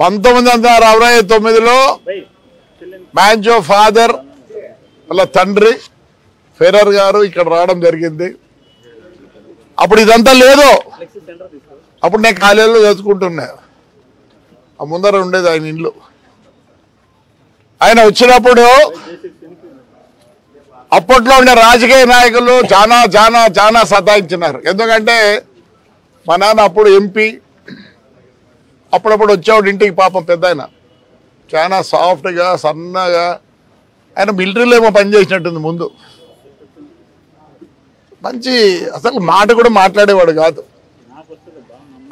1969లో మ్యాంజో father వాళ్ళ తండ్రి Ferrer గారు ఇక్కడ రావడం జరిగింది. అప్పుడు ఇదంతా లేదు. అప్పుడు నేను కాలేజీలో చదువుకుంటున్నా. ఆ ముందర ఉండేది ఆయన ఇల్లు. ఆయన వచ్చినప్పుడు అప్పట్లో ఉండే రాజకీయ నాయకులు చాలా చాలా చాలా సతాయించినారు. ఎందుకంటే మా నాన్న అప్పుడు ఎంపీ, అప్పుడప్పుడు వచ్చేవాడు ఇంటికి. పాపం పెద్ద ఆయన చాలా సాఫ్ట్గా సన్నగా, ఆయన మిలిటరీలో ఏమో పనిచేసినట్టుంది ముందు. మంచి అసలు మాట కూడా మాట్లాడేవాడు కాదు.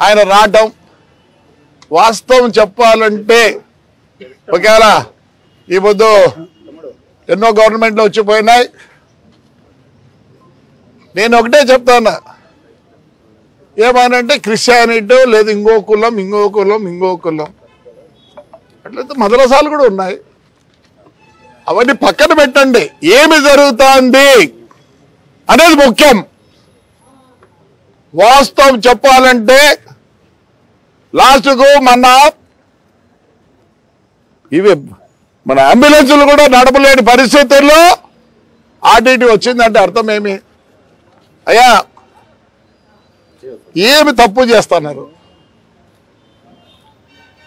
ఆయన రావటం వాస్తవం చెప్పాలంటే ఒకవేళ ఈ పొద్దు ఎన్నో గవర్నమెంట్లు వచ్చిపోయినాయి. నేను ఒకటే చెప్తాను, ఏమనంటే క్రిస్టియానిటీ లేదు, ఇంకో కులం అట్లయితే మదరసాలు కూడా ఉన్నాయి. అవన్నీ పక్కన పెట్టండి. ఏమి జరుగుతుంది అనేది ముఖ్యం. వాస్తవం చెప్పాలంటే లాస్ట్కు మన అంబులెన్సులు కూడా నడపలేని పరిస్థితుల్లో ఆర్టీటీ వచ్చిందంటే అర్థం ఏమి? అయ్యా ఏమి తప్పు చేస్తున్నారు?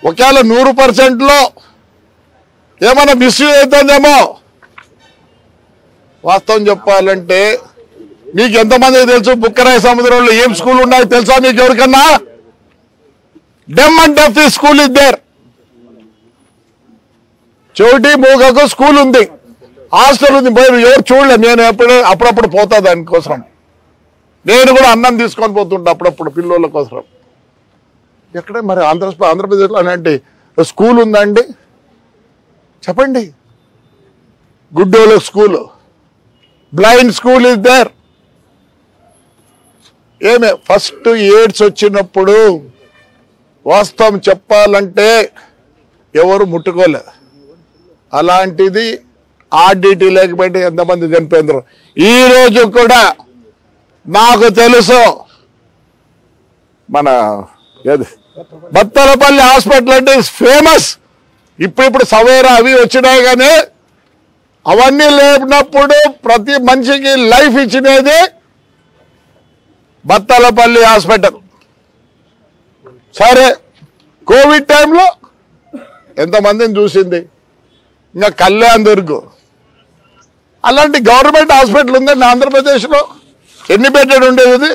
ఒకవేళ 100%లో ఏమైనా మిస్యూజ్ అవుతుందేమో. వాస్తవం చెప్పాలంటే మీకు ఎంతమందికి తెలుసు బుక్కరాయ సముద్రంలో ఏం స్కూల్ ఉన్నాయో తెలుసా మీకు ఎవరికన్నా? Dumb and deaf school is there. చెవిటి మూగకు స్కూల్ ఉంది, హాస్టల్ ఉంది. ఎవరు చూడలే. నేను అప్పుడప్పుడు పోతా దానికోసం. నేను కూడా అన్నం తీసుకొని పోతుంటా అప్పుడప్పుడు పిల్లల కోసం. ఎక్కడ మరి ఆంధ్రప్రదేశ్లో అలాంటి స్కూల్ ఉందండి చెప్పండి? గుడ్డోళ్ళ school, blind school is there. ఏమే ఫస్ట్ ఎయిడ్స్ వచ్చినప్పుడు వాస్తవం చెప్పాలంటే ఎవరు ముట్టుకోలేదు. అలాంటిది ఆర్డిటీ లేకపోతే ఎంతమంది చనిపోయిందరు. ఈ రోజు కూడా నాకు తెలుసు మన బత్తలపల్లి హాస్పిటల్ అంటే ఫేమస్. ఇప్పుడు సవేరా అవి వచ్చినాయి, కానీ అవన్నీ లేనప్పుడు ప్రతి మనిషికి లైఫ్ ఇచ్చినది బత్తలపల్లి హాస్పిటల్. సరే, కోవిడ్ టైంలో ఎంతమందిని చూసింది. ఇంకా కళ్యాణ్ దుర్గ్ అలాంటి గవర్నమెంట్ హాస్పిటల్ ఉందండి ఆంధ్రప్రదేశ్లో. ఎన్ని బెడ్డెడ్ ఉండేది?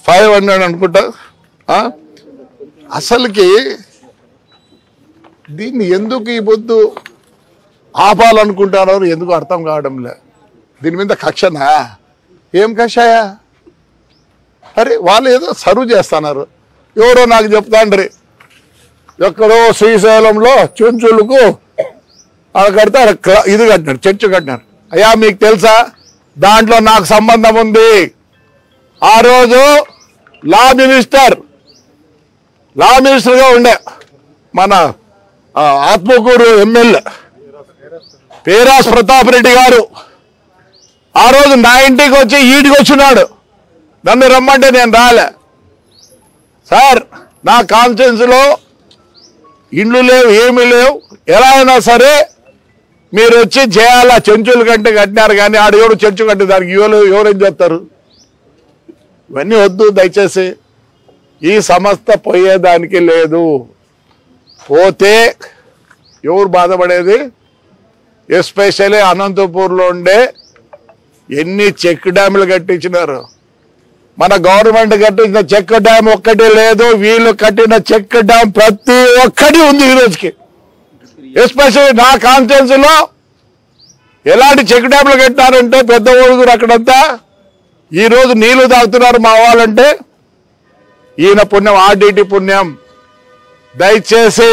500 అనుకుంటా. అసలుకి దీన్ని ఎందుకు ఈ పొద్దు ఆపాలనుకుంటారో ఎందుకు అర్థం కావడంలే. దీని మీద కక్షనా? ఏం కక్షయా? అరే వాళ్ళు ఏదో సర్వ్ చేస్తున్నారు. ఎవరో నాకు చెప్తాండ్రి, ఎక్కడో శ్రీశైలంలో చెంచులకు కడితే ఇది కట్టినారు, చర్చ్ కట్టినారు. అయ్యా మీకు తెలుసా దాంట్లో నాకు సంబంధం ఉంది. ఆ రోజు లా మినిస్టర్గా ఉండే మన ఆత్మకూరు ఎమ్మెల్యే పేరాస్ ప్రతాప్ రెడ్డి గారు ఆ రోజు నా ఇంటికి వచ్చి ఈడికి వచ్చినాడు. నన్ను రమ్మంటే నేను రాలే. సార్ నా కాన్స్టిట్యున్సీలో ఇండ్లు లేవు, ఏమీ లేవు, ఎలా అయినా సరే మీరు వచ్చి చేయాలా. చెంచులు కంటే కట్టినారు, కానీ ఆడు ఎవరు చెంచు కట్టే దానికి ఎవరేం చేస్తారు? ఇవన్నీ వద్దు దయచేసి. ఈ సంస్థ పోయేదానికి లేదు. పోతే ఎవరు బాధపడేది? ఎస్పెషల్లీ అనంతపూర్లో ఉండే ఎన్ని చెక్ డ్యాములు కట్టించినారు. మన గవర్నమెంట్ కట్టించిన చెక్ డ్యామ్ ఒక్కటి లేదు. వీళ్ళు కట్టిన చెక్ డ్యామ్ ప్రతి ఒక్కటి ఉంది ఈ రోజుకి. ఎస్పెషల్లీ నా కాన్స్టిట్యున్సీలో ఎలాంటి చెక్ డ్యాములు కట్టినారంటే పెద్ద ఊరుగురు అక్కడంతా ఈరోజు నీళ్లు తాగుతున్నారు మా వాళ్ళంటే ఈయన పుణ్యం, ఆర్డిటి పుణ్యం. దయచేసి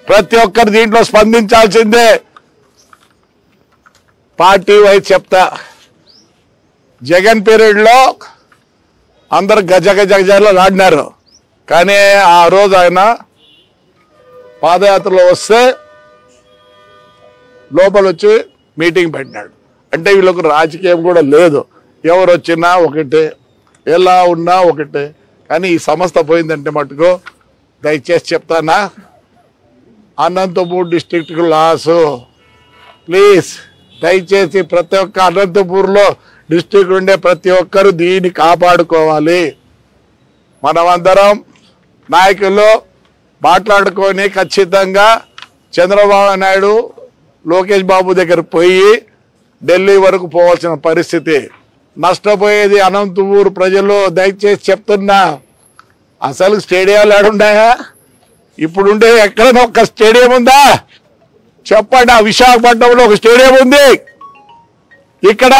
ప్రతి ఒక్కరు దీంట్లో స్పందించాల్సిందే. పార్టీ వైజ్ చెప్తా, జగన్ పీరియడ్లో అందరు గజగజలో ఆడినారు, కానీ ఆ రోజు ఆయన పాదయాత్రలో వస్తే లోపల వచ్చి మీటింగ్ పెట్టినాడు. అంటే వీళ్ళకు రాజకీయం కూడా లేదు. ఎవరు వచ్చినా ఒకటే, ఎలా ఉన్నా ఒకటే. కానీ ఈ సంస్థ పోయిందంటే మటుకు దయచేసి చెప్తానా, అనంతపూర్ డిస్ట్రిక్ట్కు లాసు. ప్లీజ్ దయచేసి ప్రతి ఒక్క అనంతపూర్లో డిస్ట్రిక్ట్ ఉండే ప్రతి ఒక్కరు దీన్ని కాపాడుకోవాలి. మనమందరం నాయకులు మాట్లాడుకొని ఖచ్చితంగా చంద్రబాబు నాయుడు లోకేష్ బాబు దగ్గర పోయి ఢిల్లీ వరకు పోవాల్సిన పరిస్థితి. నష్టపోయేది అనంతపూర్ ప్రజలు. దయచేసి చెప్తున్నా, అసలు స్టేడియాలు ఏడున్నాయా? ఇప్పుడుండే ఎక్కడైనా ఒక స్టేడియం ఉందా చెప్పండి. ఆ విశాఖపట్నంలో ఒక స్టేడియం ఉంది. ఇక్కడ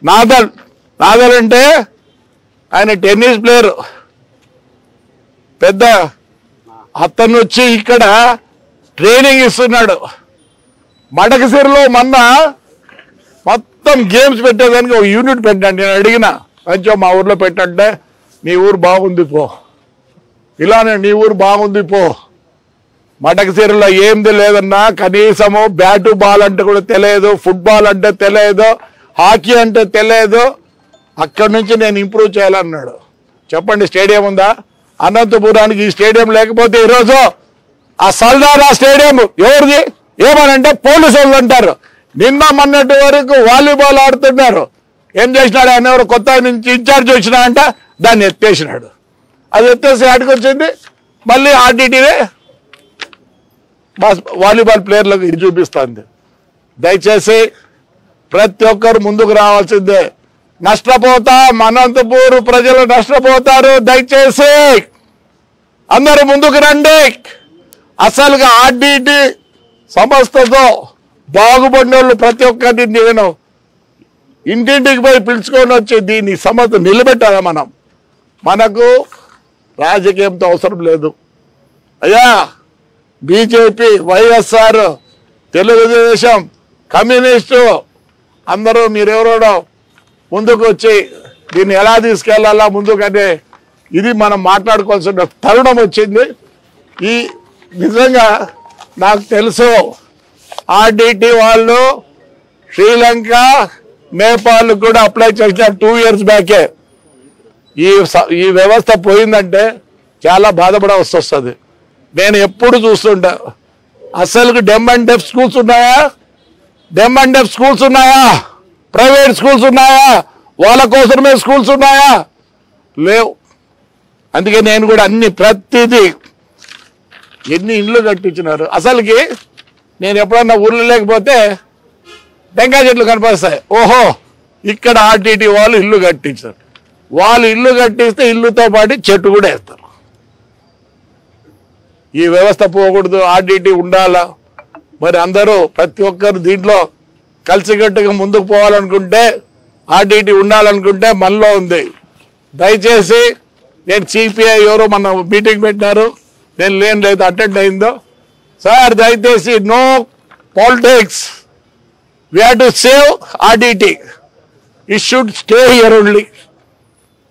నాదల్ అంటే ఆయన టెన్నిస్ ప్లేయర్, పెద్ద అతను వచ్చి ఇక్కడ ట్రైనింగ్ ఇస్తున్నాడు. మడకసిరిలో మొత్తం గేమ్స్ పెట్టేదానికి ఒక యూనిట్ పెట్టండి. నేను అడిగిన కొంచెం మా ఊర్లో పెట్టంటే నీ ఊరు బాగుంది పో, ఇలానే నీ ఊరు బాగుంది పో. మడకసిరిలో ఏంది లేదన్నా, కనీసము బ్యాటు బాల్ అంటే కూడా తెలియదు, ఫుట్బాల్ అంటే తెలియదు, హాకీ అంటే తెలియదు. అక్కడి నుంచి నేను ఇంప్రూవ్ చేయాలన్నాడు. చెప్పండి, స్టేడియం ఉందా అనంతపురానికి? ఈ స్టేడియం లేకపోతే ఈరోజు ఆ సల్దారా స్టేడియం ఎవరిది ఏమనంటే పోలీసు వాళ్ళు అంటారు. నిన్న మొన్నటి వరకు వాలీబాల్ ఆడుతున్నారు. ఏం చేసినాడు ఆయన? ఎవరు కొత్త నుంచి ఇన్ఛార్జ్ వచ్చినా అంట, దాన్ని ఎత్తేసినాడు. అది ఎత్తేసి ఆడికి వచ్చింది మళ్ళీ ఆర్టీటీవే వాలీబాల్ ప్లేయర్లకు ఇది చూపిస్తుంది. దయచేసి ప్రతి ఒక్కరు ముందుకు రావాల్సిందే. నష్టపోతాం, అనంతపూర్ ప్రజలు నష్టపోతారు. దయచేసి అందరూ ముందుకు రండి. అసలుగా ఆర్టీటీ సంస్థతో బాగుపడిన వాళ్ళు ప్రతి ఒక్కరిని నేను ఇంటింటికి పోయి పిలుచుకొని వచ్చి దీన్ని సమస్య నిలబెట్టాలా? మనకు రాజకీయంతో అవసరం లేదు అయ్యా. బీజేపీ, వైఎస్ఆర్, తెలుగుదేశం, కమ్యూనిస్టు అందరూ మీరెవరో ముందుకు వచ్చి దీన్ని ఎలా తీసుకెళ్లాలా ముందుకంటే ఇది మనం మాట్లాడుకోవాల్సిన తరుణం వచ్చింది. ఈ నిజంగా నాకు తెలుసు ఆర్టీటీ వాళ్ళు శ్రీలంక, నేపాల్ కూడా అప్లై చేసిన 2 years బ్యాకే. ఈ వ్యవస్థ పోయిందంటే చాలా బాధపడవలసి వస్తుంది. నేను ఎప్పుడు చూస్తుంటా, అసలు డెమ్ అండ్ డెఫ్ స్కూల్స్ ఉన్నాయా? డెమ్ అండ్ డెఫ్ స్కూల్స్ ఉన్నాయా? ప్రైవేట్ స్కూల్స్ ఉన్నాయా? వాళ్ళ కోసమే స్కూల్స్ ఉన్నాయా? లేవు. అందుకే నేను కూడా ప్రతిదీ ఎన్ని ఇండ్లు కట్టించినారు. అసలుకి నేను ఎప్పుడన్నా ఊర్లో లేకపోతే టెంకాయ చెట్లు కనిపిస్తాయి. ఓహో, ఇక్కడ ఆర్టీటీ వాళ్ళు ఇల్లు కట్టించారు. వాళ్ళు ఇల్లు కట్టిస్తే ఇల్లుతో పాటు చెట్టు కూడా వేస్తారు. ఈ వ్యవస్థ పోకూడదు, ఆర్టీటీ ఉండాలా. మరి అందరూ ప్రతి ఒక్కరు దీంట్లో కలిసికట్టుగా ముందుకు పోవాలనుకుంటే, ఆర్టీటీ ఉండాలనుకుంటే మనలో ఉంది. దయచేసి నేను సిపిఐ ఎవరో మన మీటింగ్ పెట్టినారు, నేను లేదు అటెండ్ అయిందో. సార్ దయచేసి no politics, we have to save RTT, it should stay here only.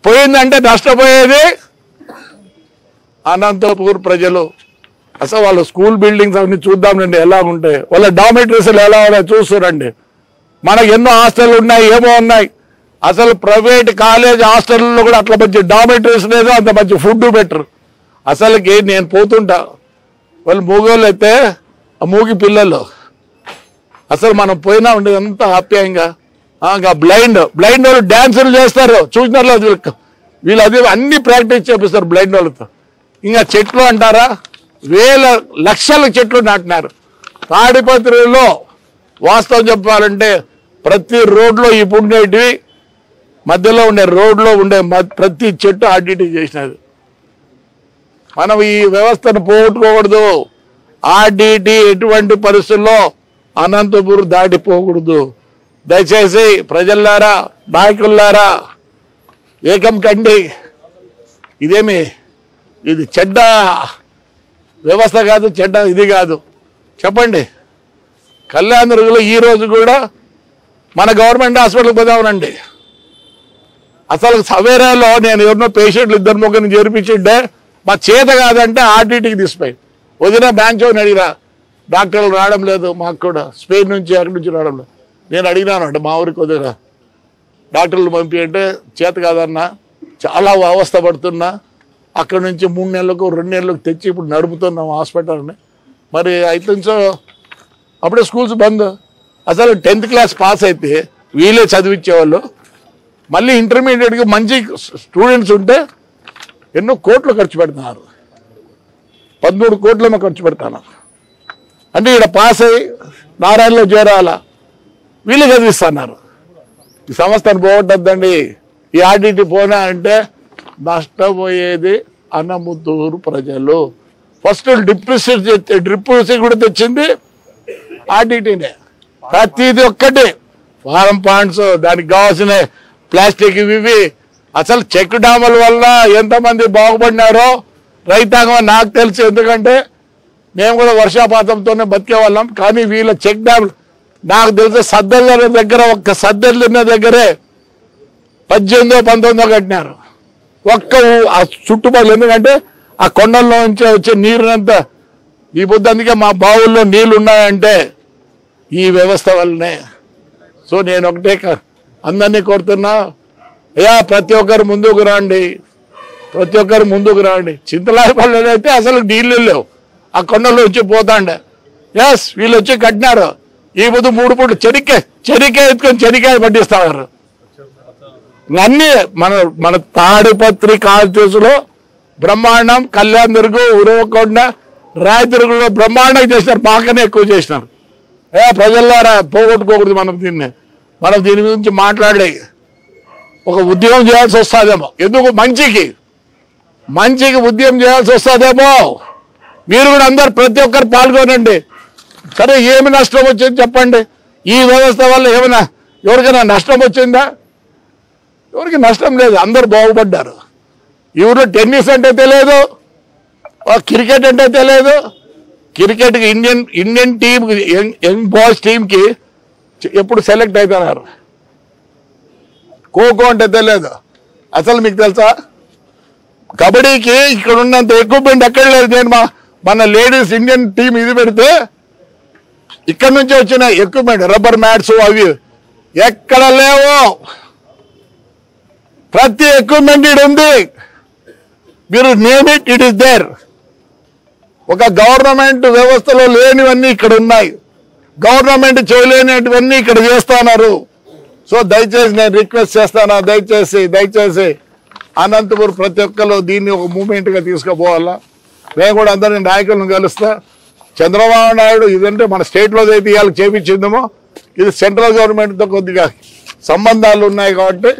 పోయిందంటే నష్టపోయేది అనంతపూర్ ప్రజలు. అసలు వాళ్ళ స్కూల్ బిల్డింగ్స్ అవన్నీ చూద్దామండి ఎలా ఉంటాయి, వాళ్ళ డామిటరీస్లు ఎలా ఉన్నాయో చూస్తారండి. మనకు ఎన్నో హాస్టల్ ఉన్నాయి, ఏమో ఉన్నాయి. అసలు ప్రైవేట్ కాలేజ్ హాస్టల్లో కూడా అట్లా మంచి డామిటరీస్ లేదు, అంత మంచి ఫుడ్ పెట్టరు. అసలుకి నేను పోతుంటా, వాళ్ళు మూగోళ్ళు అయితే ఆ మూగి పిల్లలు అసలు మనం పోయినా ఉండేది అంత ఆప్యాయంగా. బ్లైండ్ వాళ్ళు డ్యాన్సులు చేస్తారు చూసినారు. వీళ్ళు అది అన్ని ప్రాక్టీస్ చేపిస్తారు బ్లైండ్ వాళ్ళతో. ఇంకా చెట్లు అంటారా, లక్షల చెట్లు నాటినారు. తాడిపత్రిలో వాస్తవం చెప్పాలంటే ప్రతి రోడ్లో ఇప్పుడు ఉండేటివి, మధ్యలో ఉండే రోడ్లో ఉండే ప్రతి చెట్టు ఆర్టీటీ చేసినది. మనం ఈ వ్యవస్థను పోగొట్టుకోకూడదు. ఆర్టీటీ ఎటువంటి పరిస్థితుల్లో అనంతపూర్ దాటిపోకూడదు. దయచేసి ప్రజల్లారా, నాయకుల్లారా ఏకం కండి. ఇది చెడ్డ వ్యవస్థ కాదు, చెడ్డ ఇది కాదు. చెప్పండి, కళ్యాణదుర్గంలో ఈరోజు కూడా మన గవర్నమెంట్ హాస్పిటల్కి పోదామనండి. అసలు సవేరాలో నేను ఎవరినో పేషెంట్లు 2 ముగ్గురిని చేర్పించిండే మా చేత కాదంటే ఆర్టీటీకి తీసిపోయి వదిన బ్యాంచోని అడిగిరా, డాక్టర్లు రావడం లేదు. మాకు కూడా స్పెయిన్ నుంచి అక్కడి నుంచి రావడం లేదు. నేను అడిగినాను అంటే మా ఊరికి వదిలేరా డాక్టర్లు పంపి అంటే చేత కాదన్నా, చాలా అవస్థ పడుతున్నా, అక్కడ నుంచి 3 నెలలకు 2 నెలలకు తెచ్చి ఇప్పుడు నడుపుతున్నాం హాస్పిటల్ని. మరి అయితే అప్పుడే స్కూల్స్ బంద్. అసలు 10th క్లాస్ పాస్ అయితే వీళ్ళే చదివించేవాళ్ళు. మళ్ళీ ఇంటర్మీడియట్కి మంచి స్టూడెంట్స్ ఉంటే ఎన్నో కోట్లు ఖర్చు పెడుతున్నారు. 13 కోట్లేమో ఖర్చు పెడతాను. అంటే ఇక్కడ పాస్ అయ్యి నారాయణలో చేరాలా, వీళ్ళు చదివిస్తున్నారు. ఈ సంస్థను పోగొట్టద్దండి. ఈ ఆర్డిటి పోనా అంటే నష్టపోయేది అన్నముద్దూరు ప్రజలు. ఫస్ట్ డ్రిప్ కూడా తెచ్చింది ఆర్డిటీనే. ప్రతిది ఒక్కటి ఫారం పాయింట్స్, దానికి కావాల్సిన ప్లాస్టిక్ ఇవి. అసలు చెక్ డ్యాముల వల్ల ఎంతమంది బాగుపడినారో రైతాంగం నాకు తెలుసు. ఎందుకంటే మేము కూడా వర్షాపాతంతోనే బతికే వాళ్ళం. కానీ వీళ్ళ చెక్ డ్యాములు నాకు తెలిసే సద్దెల దగ్గర, ఒక్క సద్దెల దగ్గరే 18-19 కట్టినారు. ఒక్క ఆ చుట్టుపక్కల. ఎందుకంటే ఆ కొండల్లో నుంచి వచ్చే నీరునంతా ఈ పొద్దు. అందుకే మా బావుల్లో నీళ్లు ఉన్నాయంటే ఈ వ్యవస్థ వల్లనే. సో నేను ఒకటే అందరినీ కోరుతున్నా, అయ్యా ప్రతి ఒక్కరు ముందుకు రండి, ప్రతి ఒక్కరు ముందుకు రండి. చింతలాయపల్లిలో అయితే అసలు నీళ్ళు లేవు, ఆ కొండల్లో వచ్చి పోతాండే. ఎస్ వీళ్ళు వచ్చి కట్టినారు. ఈ పొద్దు 3 పూట్లు చెరికాయ ఎత్తుకొని చెరికాయ పట్టిస్తారు. అన్నీ మన తాడిపత్రి కాన్స్టిట్యూన్సీలో బ్రహ్మాండం, కళ్యాణ్ దుర్గు, ఉరవకొండ, రాయదుర్గంలో బ్రహ్మాండంగా చేసినారు. బాగానే ఎక్కువ చేసినారు. ప్రజల్లారా పోగొట్టుకోకూడదు. మనం దీని గురించి మాట్లాడే ఒక ఉద్యమం చేయాల్సి వస్తుందేమో. ఎందుకు మంచికి ఉద్యమం చేయాల్సి వస్తుందేమో. మీరు కూడా అందరు ప్రతి ఒక్కరు పాల్గొనండి. సరే ఏమి నష్టం వచ్చింది చెప్పండి. ఈ వ్యవస్థ వల్ల ఏమైనా ఎవరికైనా నష్టం వచ్చిందా? ఎవరికి నష్టం లేదు, అందరు బాగుపడ్డారు. ఈ ఊళ్ళో టెన్నిస్ అంటే తెలియదు, క్రికెట్ అంటే తెలియదు. క్రికెట్కి ఇండియన్ టీమ్, యంగ్ బాయ్స్ టీంకి ఎప్పుడు సెలెక్ట్ అవుతున్నారు. ఖోఖో అంటే తెలియదు. అసలు మీకు తెలుసా, కబడ్డీకి ఇక్కడ ఉన్నంత ఎక్విప్మెంట్ ఎక్కడ లేదు. నేను మన లేడీస్ ఇండియన్ టీం ఇది పెడితే ఇక్కడ నుంచి వచ్చిన ఎక్విప్మెంట్, రబ్బర్ మ్యాట్స్ అవి ఎక్కడ లేవు. ప్రతి ఎక్విప్మెంట్ ఇది ఉంది. మీరు నేమ్ ఇట్ ఈస్ దేర్. ఒక గవర్నమెంట్ వ్యవస్థలో లేనివన్నీ ఇక్కడ ఉన్నాయి. గవర్నమెంట్ చేయలేనివన్నీ ఇక్కడ చేస్తున్నారు. సో దయచేసి నేను రిక్వెస్ట్ చేస్తాను, దయచేసి అనంతపురం ప్రతి ఒక్కరు దీన్ని ఒక మూమెంట్గా తీసుకుపోవాలా. నేను కూడా అందరినీ నాయకులను కలుస్తా. చంద్రబాబు నాయుడు ఇదంటే మన స్టేట్లో అయితే ఇవాళ చేపించిందేమో, ఇది సెంట్రల్ గవర్నమెంట్తో కొద్దిగా సంబంధాలు ఉన్నాయి. కాబట్టి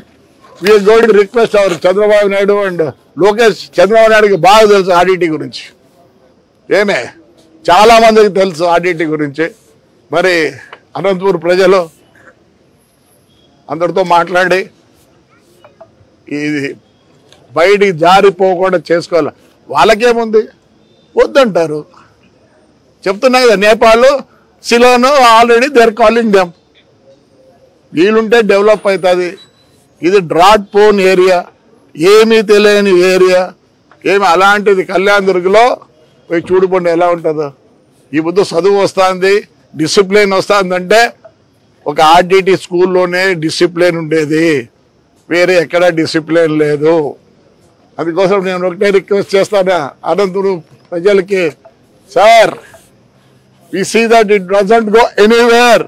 we are going to request our Chandrababu Naidu and Lokesh. Chandrababu నాయుడుకి బాగా తెలుసు ఆర్డిటి గురించి, చాలా మందికి తెలుసు ఆర్డిటి గురించి. మరి అనంతపురం ప్రజలు అందరితో మాట్లాడి ఇది బయటికి జారిపోకుండా చేసుకోవాలి. వాళ్ళకేముంది, వద్దంటారు. చెప్తున్నా కదా, Nepal, Ceylon already there calling them. వీలుంటే డెవలప్ అవుతుంది. ఇది డ్రాట్ పోన్ ఏరియా, ఏమీ తెలియని ఏరియా. అలాంటిది కళ్యాణ్ దుర్గలో పోయి చూడుకోండి ఎలా ఉంటుందో. ఈ బుద్ధి చదువు వస్తుంది, డిసిప్లిన్ వస్తుందంటే ఒక ఆర్డిటి స్కూల్లోనే డిసిప్లిన్ ఉండేది, వేరే ఎక్కడ డిసిప్లిన్ లేదు. అందుకోసం నేను ఒకటే రిక్వెస్ట్ చేస్తాను అనంతపురం ప్రజలకి, sir we see that it doesn't go anywhere,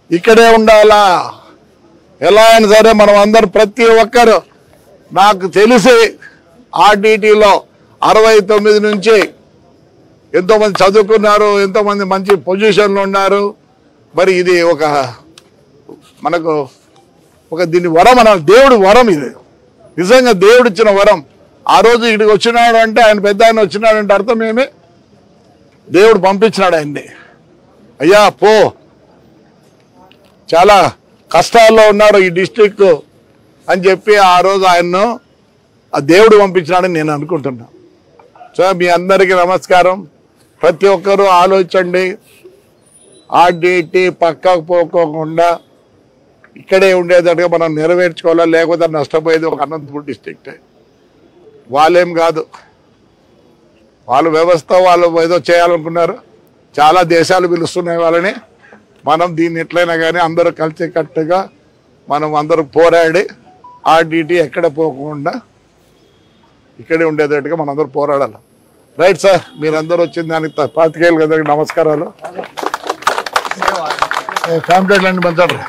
ఇక్కడే ఉండాలా. ఎలా అయినా సరే మనం అందరు ప్రతి ఒక్కరు, నాకు తెలిసి ఆర్డిటిలో 69 నుంచి ఎంతోమంది చదువుకున్నారు, ఎంతోమంది మంచి పొజిషన్లో ఉన్నారు. మరి ఇది మనకు దీని వరం, దేవుడి వరం ఇది. నిజంగా దేవుడు ఇచ్చిన వరం. ఆ రోజు ఇక్కడికి వచ్చినాడు అంటే, ఆయన పెద్ద ఆయన వచ్చినాడు అంటే అర్థం ఏమి, దేవుడు పంపించినాడు ఆయన్ని. అయ్యా పో, చాలా కష్టాల్లో ఉన్నారు ఈ డిస్ట్రిక్ట్ అని చెప్పి ఆ రోజు ఆయన్ను ఆ దేవుడు పంపించినాడని నేను అనుకుంటున్నా. సో మీ అందరికీ నమస్కారం. ప్రతి ఒక్కరూ ఆలోచించండి. ఆర్డిటి పక్కకు పోకోకుండా ఇక్కడే ఉండేటట్టుగా మనం నెరవేర్చుకోవాలా. లేకపోతే నష్టపోయేది ఒక అనంతపురం డిస్ట్రిక్టే. వాళ్ళేం కాదు, వాళ్ళ వ్యవస్థ వాళ్ళు ఏదో చేయాలనుకున్నారు. చాలా దేశాలు పిలుస్తున్నాయి వాళ్ళని. మనం దీన్ని ఎట్లయినా కానీ అందరూ కలిసికట్టుగా మనం అందరూ పోరాడి ఆర్డిటి ఎక్కడ పోకుండా ఇక్కడే ఉండేటట్టుగా మనందరూ పోరాడాలి. రైట్ సార్, మీరందరూ వచ్చింది దానికి పాతికేయులు కదా, నమస్కారాలు. ఫ్యామిలీ అన్ని పంచండి.